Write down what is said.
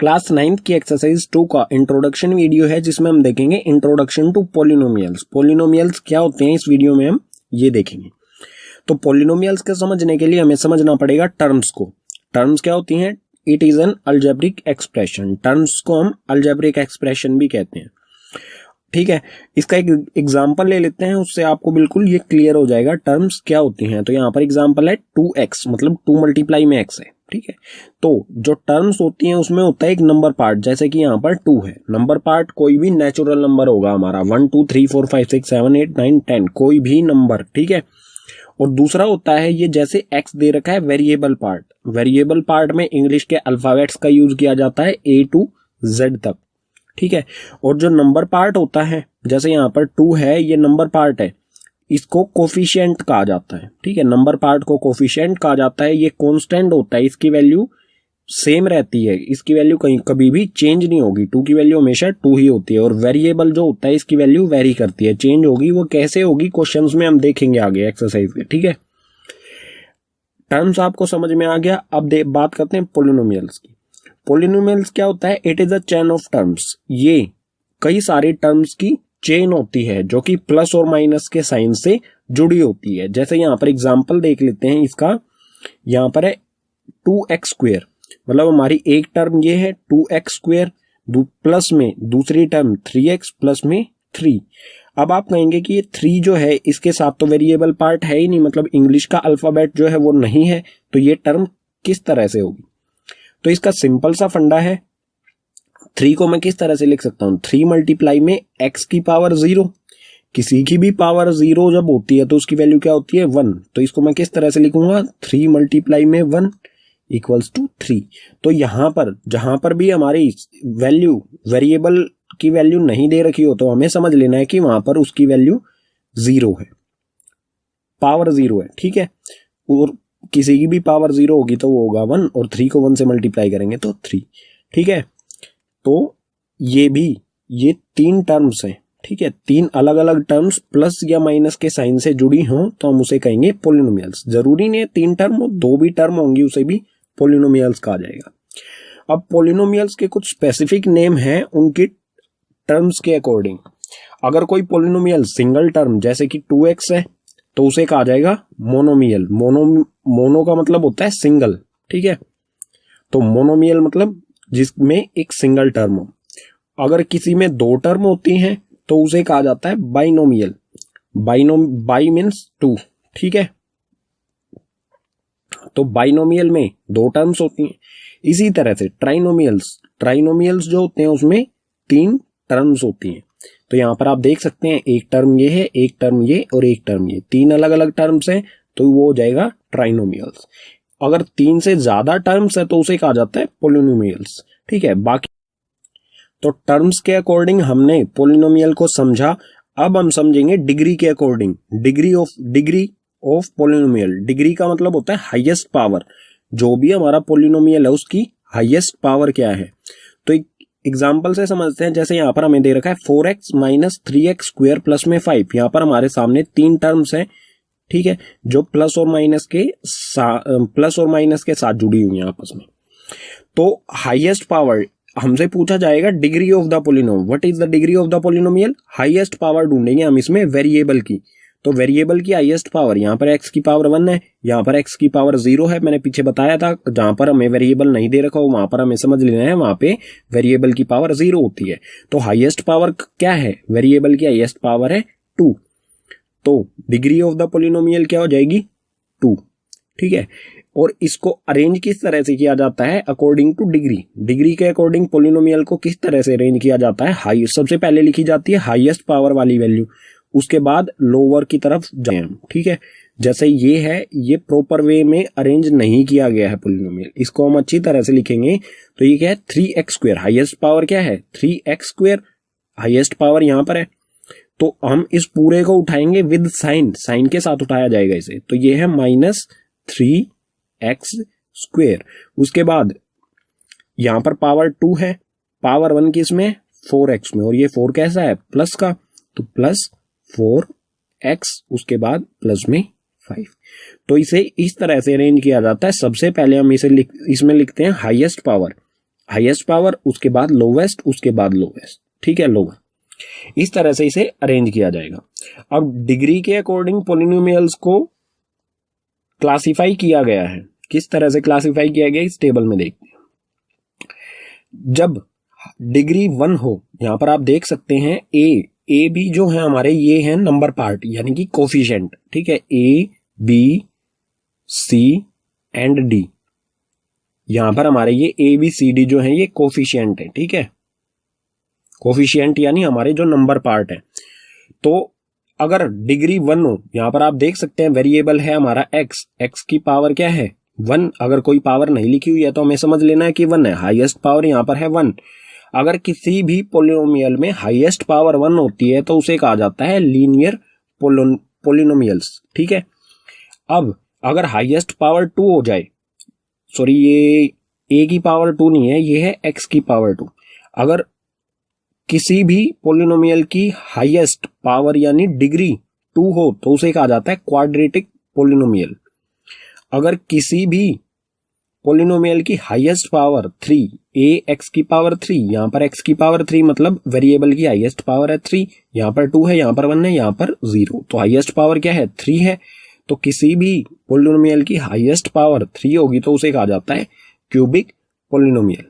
Class 9th की exercise 2 का introduction video है जिसमें हम देखेंगे इंट्रोडक्शन टू पॉलिनोमियल्स। पॉलिनोमियल्स क्या होते हैं इस वीडियो में हम ये देखेंगे। तो पॉलिनोमियल्स के समझने के लिए हमें समझना पड़ेगा टर्म्स को। टर्म्स क्या होती हैं? It is an algebraic expression. Terms को हम अलजेब्रिक एक्सप्रेशन भी कहते हैं। ठीक है, इसका एक एग्जांपल ले लेते हैं, उससे आपको बिल्कुल ये क्लियर हो जाएगा टर्म्स क्या होती हैं। तो यहाँ पर एग्जांपल है 2x, मतलब 2 मल्टीप्लाई में x है। ठीक है, तो जो टर्म्स होती हैं उसमें होता है एक नंबर पार्ट, जैसे कि यहाँ पर 2 है। नंबर पार्ट कोई भी नेचुरल नंबर होगा हमारा, 1 2 3 4 5 6 7 8 9 10, कोई भी नंबर। ठीक है, और दूसरा होता है ये जैसे x दे रखा है वेरिएबल पार्ट। वेरिएबल पार्ट में इंग्लिश के अल्फाबेट्स का यूज किया जाता है A to Z तक। ठीक है, और जो नंबर पार्ट होता है जैसे यहाँ पर 2 है, ये नंबर पार्ट है, इसको कोफिशिएंट कहा जाता है। ठीक है, नंबर पार्ट को कोफिशिएंट कहा जाता है। ये कांस्टेंट होता है, इसकी वैल्यू सेम रहती है, इसकी वैल्यू कहीं कभी भी चेंज नहीं होगी। 2 की वैल्यू हमेशा 2 ही होती है। और वेरिएबल जो होता है इसकी वैल्यू वेरी करती है, चेंज होगी। वो कैसे होगी क्वेश्चंस में हम देखेंगे आगे एक्सरसाइज के। ठीक है, टर्म्स आपको समझ में आ गया। अब बात करते हैं पॉलिनोमियल्स की। पॉलिनोमियल्स क्या होता है? It is a chain of terms. ये कई सारे टर्म्स की चेन होती है जो कि प्लस और माइनस के साइन से जुड़ी होती है। जैसे यहाँ पर एग्जांपल देख लेते हैं इसका। यहाँ पर है 2x स्क्वेयर, मतलब हमारी एक टर्म ये है 2x स्क्वेयर, प्लस में दूसरी टर्म 3x प्लस में 3। अब आप कहेंगे कि ये 3 जो है इसके साथ तो वेरिएबल पार्ट है ही नहीं, मतलब इंग्लिश का अल्फाबेट जो है वो नहीं है, तो ये टर्म किस तरह से होगी? तो इसका सिंपल सा फंडा है। 3 को मैं किस तरह से लिख सकता हूं? 3 मल्टीप्लाई में x की पावर 0। किसी की भी पावर 0 जब होती है तो उसकी वैल्यू क्या होती है? 1। तो इसको मैं किस तरह से लिखूंगा? 3 मल्टीप्लाई में 1 इक्वल्स टू 3। तो यहां पर जहां पर भी हमारी वैल्यू वेरिएबल की वैल्यू नहीं दे रखी हो तो हमें समझ लेना है कि वहां पर उसकी वैल्यू 0 है, पावर 0 है। ठीक है, और किसी की भी पावर 0 होगी तो वो होगा 1, और 3 को 1 से मल्टीप्लाई करेंगे तो 3। ठीक है, तो ये 3 टर्म्स हैं। ठीक है, 3 अलग अलग टर्म्स प्लस या माइनस के साइन से जुड़ी हों तो हम उसे कहेंगे पॉलिनोमियल्स। जरूरी नहीं है 3 टर्म हो, 2 भी टर्म होंगी उसे भी पॉलिनोमियल्स कहा जाएगा। अब पॉलिनोमियल्स के कुछ स्पेसिफिक नेम हैं उनकी टर्म्स के अकॉर्डिंग। अगर कोई पॉलिनोमियल सिंगल टर्म जैसे कि 2x है तो उसे कहा जाएगा मोनोमियल। मोनो का मतलब होता है सिंगल। ठीक है, तो मोनोमियल मतलब जिसमें एक सिंगल टर्म हो। अगर किसी में 2 टर्म होती हैं तो उसे कहा जाता है बाइनोमियल। By means 2। ठीक है, तो बाइनोमियल में 2 टर्म्स होती हैं। इसी तरह से ट्राइनोमियल्स जो होते हैं उसमें 3 टर्म्स होती हैं। तो यहां पर आप देख सकते हैं एक टर्म ये है, एक टर्म ये और एक टर्म ये, 3 अलग अलग टर्म्स हैं तो वो हो जाएगा ट्राइनोमियल्स। अगर 3 से ज्यादा टर्म्स है तो उसे कहा जाता है पॉलिनोमियल्स। ठीक है, बाकी तो टर्म्स के अकॉर्डिंग हमने पॉलिनोमियल को समझा। अब हम समझेंगे डिग्री के according. Degree of polynomial. Degree का मतलब होता है हाईएस्ट पावर। जो भी हमारा पॉलिनोमियल है उसकी हाईएस्ट पावर क्या है? तो एक एग्जाम्पल से समझते हैं। जैसे यहाँ पर हमें दे रखा है 4x minus 3x square plus में 5। यहाँ पर हमारे सामने 3 टर्म्स हैं। ठीक है, जो प्लस और माइनस के साथ जुड़ी हुई है आपस में। तो हाईएस्ट पावर हमसे पूछा जाएगा degree of the polynomial. What is the degree of the polynomial? Highest power ढूंढेंगे हम इसमें वेरिएबल की। तो वेरिएबल की हाईएस्ट पावर, यहाँ पर x की पावर 1 है, यहाँ पर x की पावर 0 है। मैंने पीछे बताया था जहां पर हमें वेरिएबल नहीं दे रखा हो वहां पर हमें समझ लेना है वहां पे वेरिएबल की पावर 0 होती है। तो हाईएस्ट पावर क्या है? वेरिएबल की हाईएस्ट पावर है 2। तो डिग्री ऑफ द पॉलिनोमियल क्या हो जाएगी? 2। ठीक है, और इसको अरेंज किस तरह से किया जाता है? According two degree. डिग्री के अकॉर्डिंग पॉलिनोमियल को किस तरह से अरेंज किया जाता है? सबसे पहले लिखी जाती है हाईएस्ट पावर वाली वैल्यू, उसके बाद लोअर की तरफ जाए। ठीक है, जैसे ये है, ये प्रॉपर वे में अरेंज नहीं किया गया है पॉलिनोमियल। इसको हम अच्छी तरह से लिखेंगे तो ये क्या है? 3x square. हाईएस्ट पावर क्या है? 3x square. हाईएस्ट पावर यहां पर है, तो हम इस पूरे को उठाएंगे विद साइन के साथ उठाया जाएगा इसे। तो ये है माइनस 3x स्क्वायर। उसके बाद यहां पर पावर 2 है, पावर 1 किस में? 4x में, और ये 4 कैसा है? प्लस का, तो प्लस 4x, उसके बाद प्लस में 5। तो इसे इस तरह से अरेंज किया जाता है। सबसे पहले हम इसमें लिखते हैं हाईएस्ट पावर। हाईएस्ट पावर, उसके बाद लोवेस्ट, उसके बाद लोवेस्ट, ठीक है, लोअर। इस तरह से इसे अरेंज किया जाएगा। अब डिग्री के अकॉर्डिंग पॉलिनोमियल्स को क्लासिफाई किया गया है। किस तरह से क्लासिफाई किया गया इस टेबल में देखते हैं। जब डिग्री 1 हो, यहां पर आप देख सकते हैं ए बी जो है हमारे, ये है नंबर पार्ट यानी कि कोफिशिएंट, ठीक है, A B C and D, यहां पर हमारे ये ए बी सी डी जो है ये कोफिशिएंट है, ठीक है, कोफिशिएंट यानी हमारे जो नंबर पार्ट है। तो अगर डिग्री 1 हो, यहां पर आप देख सकते हैं वेरिएबल है हमारा एक्स की पावर क्या है 1। अगर कोई पावर नहीं लिखी हुई है तो हमें समझ लेना है कि 1 है, हाईएस्ट पावर यहां पर है 1। अगर किसी भी पोलिनोमियल में हाईएस्ट पावर 1 होती है तो उसे कहा जाता है लीनियर पोलिनोमियल्स, ठीक है। अब अगर हाईएस्ट पावर 2 हो जाए, सॉरी ये ए की पावर 2 नहीं है, ये है एक्स की पावर 2। अगर किसी भी पोलिनोमियल की हाईएस्ट पावर यानी डिग्री 2 हो तो उसे कहा जाता है क्वाड्रेटिक पोलिनोमियल। अगर किसी भी पोलिनोमियल की हाईएस्ट पावर 3, ए एक्स की पावर 3, यहां पर एक्स की पावर 3 मतलब वेरिएबल की हाईएस्ट पावर है 3, यहां पर 2 है, यहां पर 1 है, यहां पर 0, तो हाईएस्ट पावर क्या है 3 है। तो किसी भी पोलिनोमियल की हाईएस्ट पावर 3 होगी तो उसे कहा जाता है क्यूबिक पोलिनोमियल।